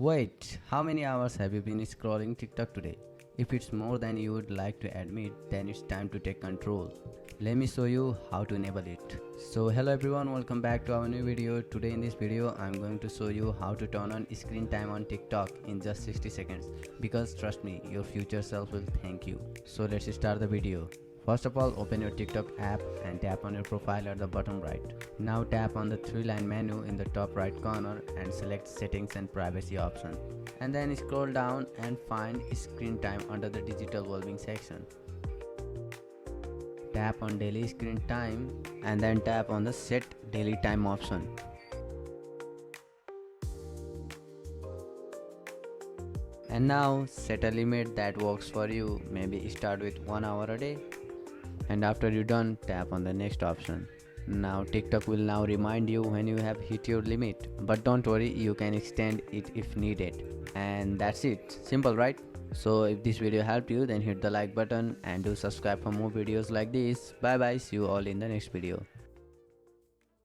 Wait, how many hours have you been scrolling TikTok today? If it's more than you would like to admit, then it's time to take control. Let me show you how to enable it. So hello everyone, welcome back to our new video. Today in this video, I'm going to show you how to turn on screen time on TikTok in just 60 seconds. Because trust me, your future self will thank you. So let's start the video. First of all, open your TikTok app and tap on your profile at the bottom right. Now tap on the three-line menu in the top right corner and select Settings and Privacy option. And then scroll down and find Screen Time under the Digital Wellbeing section. Tap on Daily Screen Time and then tap on the Set Daily Time option. And now set a limit that works for you. Maybe start with 1 hour a day. And after you're done, tap on the next option. Now TikTok will now remind you when you have hit your limit, but don't worry, you can extend it if needed. And that's it. Simple, right? So if this video helped you, then hit the like button and do subscribe for more videos like this. Bye bye, see you all in the next video.